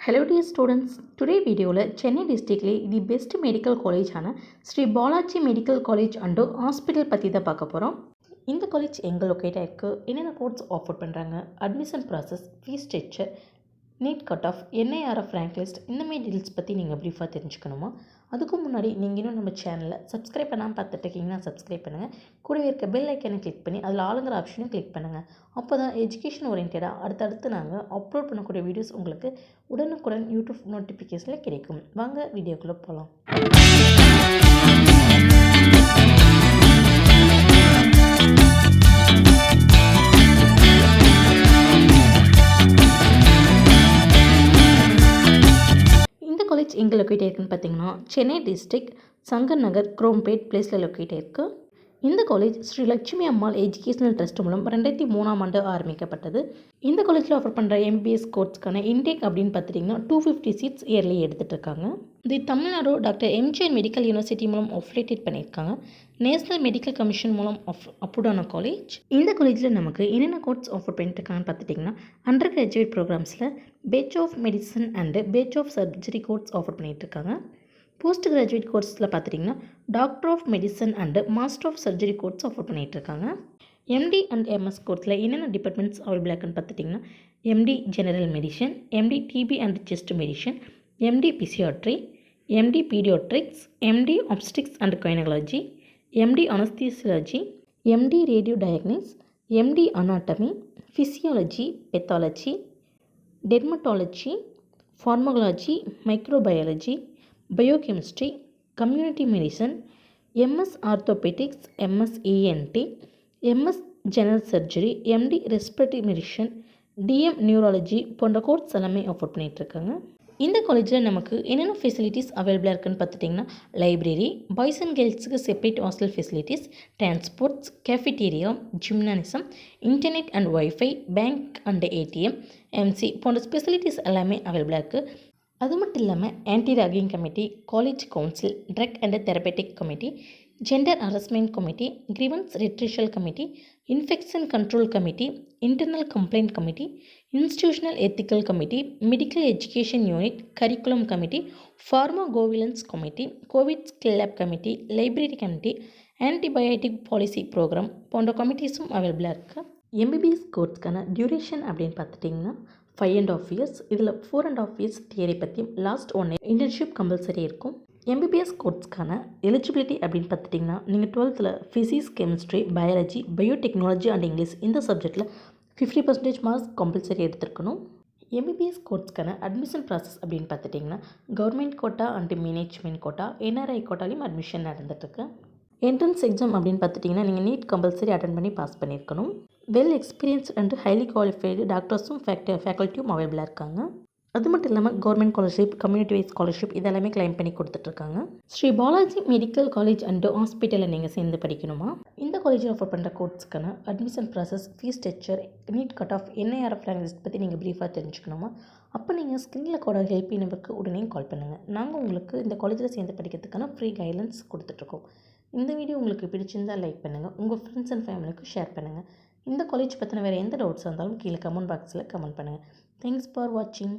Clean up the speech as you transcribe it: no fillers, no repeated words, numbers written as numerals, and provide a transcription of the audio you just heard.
Hello dear students, today video Chennai district the best medical college Sri Balaji Medical College and Hospital பத்தி தான் பார்க்க போறோம். இந்த college எங்க லொகேட் ஆயிருக்கு, என்னென்ன கோர்ஸ் ஆஃபர் பண்றாங்க, admission process, fees structure, NEET cut off, NIRF rank list இந்த மாதிரி டீல்ஸ் பற்றி நீங்கள் ப்ரீஃபாக தெரிஞ்சுக்கணுமா? அதுக்கு முன்னாடி நீங்கள் இன்னும் நம்ம சேனலை சப்ஸ்கிரைப் பண்ணாமல் பார்த்துட்டு இருக்கீங்கன்னா சப்ஸ்கிரைப் பண்ணுங்கள். கூடவே இருக்க பெல் ஐக்கனை கிளிக் பண்ணி அதில் ஆளுங்கிற ஆப்ஷனும் கிளிக் பண்ணுங்கள். அப்போ தான் எஜுகேஷன் ஓரியன்டாக அடுத்தடுத்து நாங்கள் அப்லோட் பண்ணக்கூடிய வீடியோஸ் உங்களுக்கு உடனுக்குடன் யூடியூப் நோட்டிஃபிகேஷனில் கிடைக்கும். வாங்க வீடியோக்குள்ளே போகலாம். காலேஜ் எங்கே லொக்கேட் ஆயிருக்குன்னு பார்த்தீங்கன்னா சென்னை டிஸ்ட்ரிக்ட் சங்கர் நகர் குரோம்பேட் பிளேஸில் லொக்கேட் ஆயிருக்கு. இந்த காலேஜ் ஸ்ரீ லட்சுமி அம்மாள் எஜுகேஷனல் ட்ரஸ்ட் மூலம் 2003 ஆரம்பிக்கப்பட்டது. இந்த காலேஜில் ஆஃபர் பண்ணுற MBS கோர்ஸ்க்கான இன்டேக் அப்படின்னு பார்த்துட்டிங்கன்னா 250 சீட்ஸ் இயர்லி எடுத்துகிட்டு இருக்காங்க. இது Tamil Nadu doctor MGR medical university மூலம் அஃபிலியேட் பண்ணியிருக்காங்க. நேஷனல் மெடிக்கல் கமிஷன் மூலம் அப்ரூவ்டான காலேஜ். இந்த காலேஜில் நமக்கு என்னென்ன கோர்ஸ் ஆஃபர் பண்ணிட்டுருக்காங்கன்னு பார்த்துட்டிங்கன்னா அண்டர் கிராஜுவேட் ப்ரோக்ராம்ஸில் bachelor of medicine and bachelor of surgery course offer பண்ணிகிட்ருக்காங்க. போஸ்ட் கிராஜுவேட் கோர்ஸில் பார்த்துட்டிங்கன்னா doctor of medicine and master of surgery course offer பண்ணிகிட்ருக்காங்க. MD அண்ட் MS கோர்ஸில் என்னென்ன டிபார்ட்மெண்ட்ஸ் அவைலபிளாக இருக்குன்னு பார்த்துட்டிங்கன்னா MD general medicine, MD TB and chest medicine, MD psychiatry, MD paediatrics, MD obstetrics and gynaecology, MD anaesthesiology, MD radio diagnostics, MD anatomy, physiology, pathology, dermatology, pharmacology, microbiology, biochemistry, community medicine, MS orthopaedics, MS ENT, MS general surgery, MD respiratory medicine, DM neurology போன்ற course எல்லாமே offer பண்ணிகிட்ருக்காங்க. இந்த காலேஜில் நமக்கு என்னென்ன facilities அவைலபிளாக இருக்குன்னு பார்த்துட்டிங்கன்னா லைப்ரரி, பாய்ஸ் அண்ட் கேர்ள்ஸுக்கு separate hostel facilities, transports, cafeteria, gymnasium, internet and wifi, bank and ATM, MC போன்ற ஸ்பெசிலிட்டிஸ் எல்லாமே அவைலபிளாக இருக்குது. அது மட்டும் இல்லாமல் anti ragging committee, college council, drug and therapeutic committee, gender harassment committee, grievance redressal committee, infection control committee, internal complaint committee, institutional ethical committee, medical education unit, curriculum committee, pharmacovigilance committee, COVID skill lab committee, library committee, antibiotic policy programme போன்ற கமிட்டிஸும் அவைலபிளாக இருக்குது. MBBS கோர்ஸ்க்கான duration அப்படின்னு பார்த்துட்டிங்கன்னா 5.5 years. இதில் 4.5 years theory பற்றியும் last 1 year internship compulsory இருக்கும். MBBS கோர்ஸ்க்கான எலிஜிபிலிட்டி அப்படின்னு பார்த்துட்டிங்கன்னா நீங்கள் 12th physics, chemistry, biology, biotechnology and English இந்த சப்ஜெக்டில் 50% மார்க்ஸ் கம்பல்சரி எடுத்துருக்கணும். MBBS கோர்ஸ்க்கான அட்மிஷன் ப்ராசஸ் அப்படின்னு பார்த்துட்டிங்கன்னா government quota and management quota, NRI கோட்டாலையும் அட்மிஷன் நடந்துட்டுருக்கு. என்ட்ரன்ஸ் எக்ஸாம் அப்படின்னு பார்த்துட்டிங்கன்னா நீங்கள் நீட் கம்பல்சரி அட்டன் பண்ணி பாஸ் பண்ணியிருக்கணும். Well experienced and highly qualified டாக்டர்ஸும் ஃபேக்கல்ட்டியும் அவைலபிளாக இருக்காங்க. அது மட்டும் இல்லாமல் government scholarship, community wise scholarship இதெல்லாமே கிளைம் பண்ணி கொடுத்துட்ருக்காங்க. Sri Balaji medical college and ஹாஸ்பிட்டலில் நீங்கள் சேர்ந்து படிக்கணுமா? இந்த காலேஜில் ஆஃபர் பண்ணுற கோர்ஸ்க்கான admission process, fees structure, NEET cut off, NIRF rank list பற்றி நீங்கள் ப்ரீஃபாக தெரிஞ்சுக்கணுமா? அப்போ நீங்கள் ஸ்கிரீனில் கூட ஹெல்ப் நம்பருக்கு உடனே கால் பண்ணுங்கள். நாங்கள் உங்களுக்கு இந்த காலேஜில் சேர்ந்து படிக்கிறதுக்கான ஃப்ரீ கைட்லைன்ஸ் கொடுத்துட்ருக்கோம். இந்த வீடியோ உங்களுக்கு பிடிச்சிருந்தால் லைக் பண்ணுங்கள், உங்கள் ஃப்ரெண்ட்ஸ் அண்ட் ஃபேமிலிக்கு ஷேர் பண்ணுங்கள். இந்த காலேஜ் பற்றின வேறு எந்த டவுட்ஸ் இருந்தாலும் கீழே கமெண்ட் பாக்ஸில் கமெண்ட் பண்ணுங்கள். தேங்க்ஸ் ஃபார் வாட்சிங்.